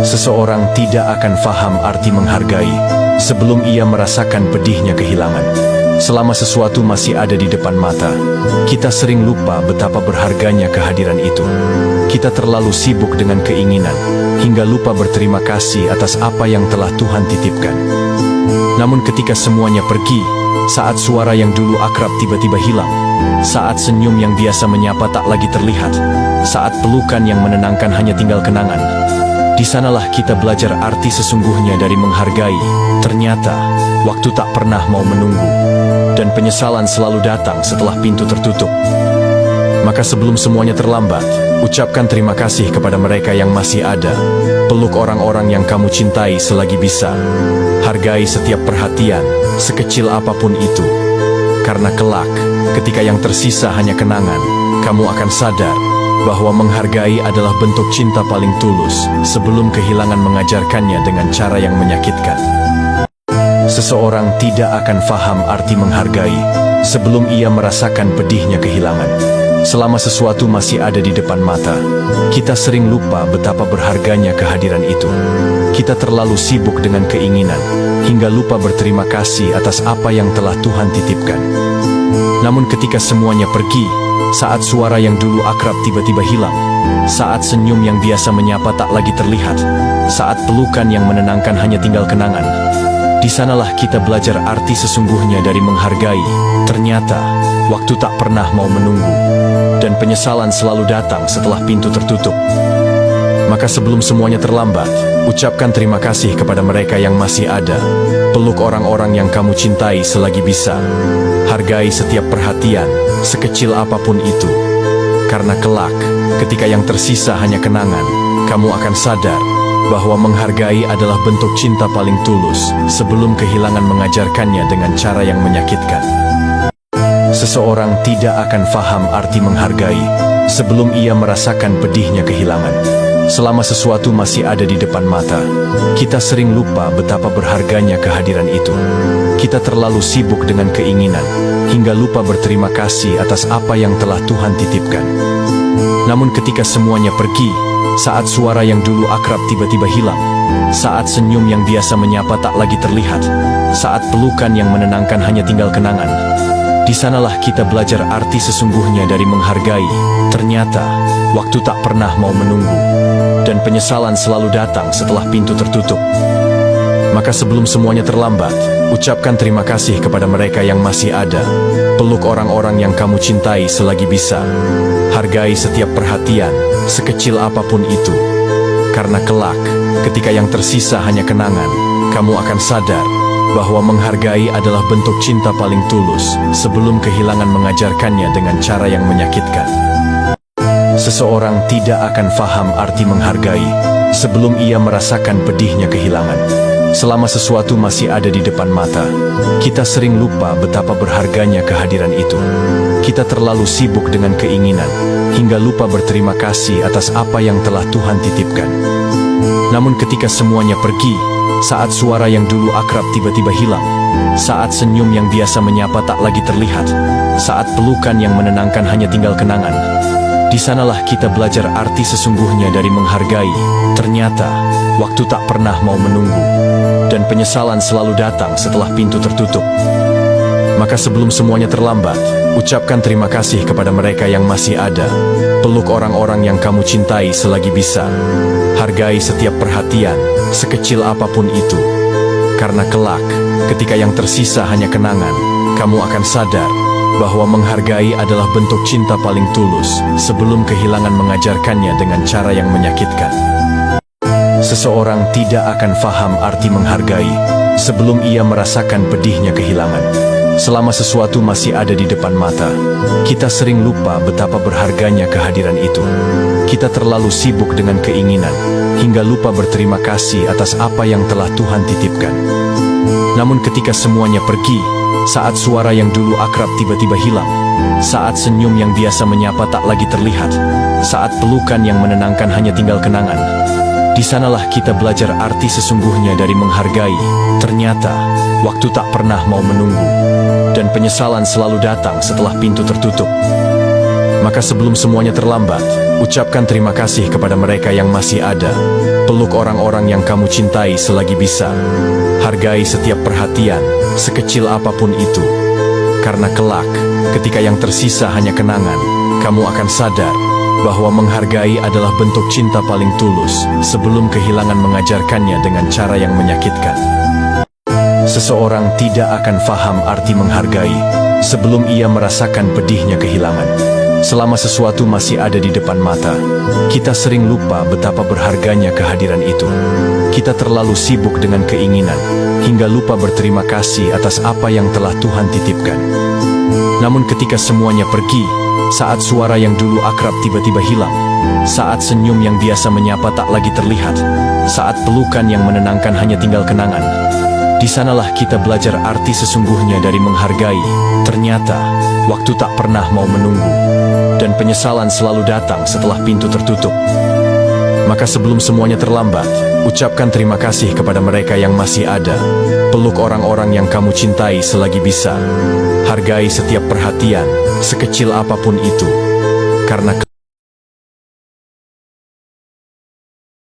Seseorang tidak akan faham arti menghargai sebelum ia merasakan pedihnya kehilangan. Selama sesuatu masih ada di depan mata, kita sering lupa betapa berharganya kehadiran itu. Kita terlalu sibuk dengan keinginan, hingga lupa berterima kasih atas apa yang telah Tuhan titipkan. Namun ketika semuanya pergi, saat suara yang dulu akrab tiba-tiba hilang, saat senyum yang biasa menyapa tak lagi terlihat, saat pelukan yang menenangkan hanya tinggal kenangan, di sanalah kita belajar arti sesungguhnya dari menghargai. Ternyata, waktu tak pernah mau menunggu, dan penyesalan selalu datang setelah pintu tertutup. Maka sebelum semuanya terlambat, ucapkan terima kasih kepada mereka yang masih ada. Peluk orang-orang yang kamu cintai selagi bisa. Hargai setiap perhatian, sekecil apapun itu. Karena kelak, ketika yang tersisa hanya kenangan, kamu akan sadar bahwa menghargai adalah bentuk cinta paling tulus sebelum kehilangan mengajarkannya dengan cara yang menyakitkan. Seseorang tidak akan faham arti menghargai sebelum ia merasakan pedihnya kehilangan. Selama sesuatu masih ada di depan mata, kita sering lupa betapa berharganya kehadiran itu. Kita terlalu sibuk dengan keinginan, hingga lupa berterima kasih atas apa yang telah Tuhan titipkan. Namun ketika semuanya pergi, saat suara yang dulu akrab tiba-tiba hilang, saat senyum yang biasa menyapa tak lagi terlihat, saat pelukan yang menenangkan hanya tinggal kenangan, di sanalah kita belajar arti sesungguhnya dari menghargai. Ternyata, waktu tak pernah mau menunggu, dan penyesalan selalu datang setelah pintu tertutup. Maka sebelum semuanya terlambat, ucapkan terima kasih kepada mereka yang masih ada. Peluk orang-orang yang kamu cintai selagi bisa. Hargai setiap perhatian, sekecil apapun itu. Karena kelak, ketika yang tersisa hanya kenangan, kamu akan sadar bahwa menghargai adalah bentuk cinta paling tulus sebelum kehilangan mengajarkannya dengan cara yang menyakitkan. Seseorang tidak akan faham arti menghargai sebelum ia merasakan pedihnya kehilangan. Selama sesuatu masih ada di depan mata, kita sering lupa betapa berharganya kehadiran itu. Kita terlalu sibuk dengan keinginan, hingga lupa berterima kasih atas apa yang telah Tuhan titipkan. Namun ketika semuanya pergi, saat suara yang dulu akrab tiba-tiba hilang, saat senyum yang biasa menyapa tak lagi terlihat, saat pelukan yang menenangkan hanya tinggal kenangan, di sanalah kita belajar arti sesungguhnya dari menghargai. Ternyata, waktu tak pernah mau menunggu, dan penyesalan selalu datang setelah pintu tertutup. Maka sebelum semuanya terlambat, ucapkan terima kasih kepada mereka yang masih ada. Peluk orang-orang yang kamu cintai selagi bisa. Hargai setiap perhatian, sekecil apapun itu. Karena kelak, ketika yang tersisa hanya kenangan, kamu akan sadar bahwa menghargai adalah bentuk cinta paling tulus sebelum kehilangan mengajarkannya dengan cara yang menyakitkan. Seseorang tidak akan faham arti menghargai sebelum ia merasakan pedihnya kehilangan. Selama sesuatu masih ada di depan mata, kita sering lupa betapa berharganya kehadiran itu. Kita terlalu sibuk dengan keinginan, hingga lupa berterima kasih atas apa yang telah Tuhan titipkan. Namun ketika semuanya pergi, saat suara yang dulu akrab tiba-tiba hilang, saat senyum yang biasa menyapa tak lagi terlihat, saat pelukan yang menenangkan hanya tinggal kenangan, di sanalah kita belajar arti sesungguhnya dari menghargai. Ternyata, waktu tak pernah mau menunggu, dan penyesalan selalu datang setelah pintu tertutup. Maka sebelum semuanya terlambat, ucapkan terima kasih kepada mereka yang masih ada. Peluk orang-orang yang kamu cintai selagi bisa. Hargai setiap perhatian, sekecil apapun itu. Karena kelak, ketika yang tersisa hanya kenangan, kamu akan sadar bahwa menghargai adalah bentuk cinta paling tulus sebelum kehilangan mengajarkannya dengan cara yang menyakitkan. Seseorang tidak akan faham arti menghargai sebelum ia merasakan pedihnya kehilangan. Selama sesuatu masih ada di depan mata, kita sering lupa betapa berharganya kehadiran itu. Kita terlalu sibuk dengan keinginan, hingga lupa berterima kasih atas apa yang telah Tuhan titipkan. Namun ketika semuanya pergi, saat suara yang dulu akrab tiba-tiba hilang, saat senyum yang biasa menyapa tak lagi terlihat, saat pelukan yang menenangkan hanya tinggal kenangan, di sanalah kita belajar arti sesungguhnya dari menghargai. Ternyata, waktu tak pernah mau menunggu, dan penyesalan selalu datang setelah pintu tertutup. Maka sebelum semuanya terlambat, ucapkan terima kasih kepada mereka yang masih ada. Peluk orang-orang yang kamu cintai selagi bisa. Hargai setiap perhatian, sekecil apapun itu. Karena kelak, ketika yang tersisa hanya kenangan, kamu akan sadar bahwa menghargai adalah bentuk cinta paling tulus sebelum kehilangan mengajarkannya dengan cara yang menyakitkan. Seseorang tidak akan faham arti menghargai sebelum ia merasakan pedihnya kehilangan. Selama sesuatu masih ada di depan mata, kita sering lupa betapa berharganya kehadiran itu. Kita terlalu sibuk dengan keinginan, hingga lupa berterima kasih atas apa yang telah Tuhan titipkan. Namun ketika semuanya pergi, saat suara yang dulu akrab tiba-tiba hilang, saat senyum yang biasa menyapa tak lagi terlihat, saat pelukan yang menenangkan hanya tinggal kenangan, di sanalah kita belajar arti sesungguhnya dari menghargai. Ternyata, waktu tak pernah mau menunggu, dan penyesalan selalu datang setelah pintu tertutup. Maka sebelum semuanya terlambat, ucapkan terima kasih kepada mereka yang masih ada. Peluk orang-orang yang kamu cintai selagi bisa. Hargai setiap perhatian, sekecil apapun itu. Karena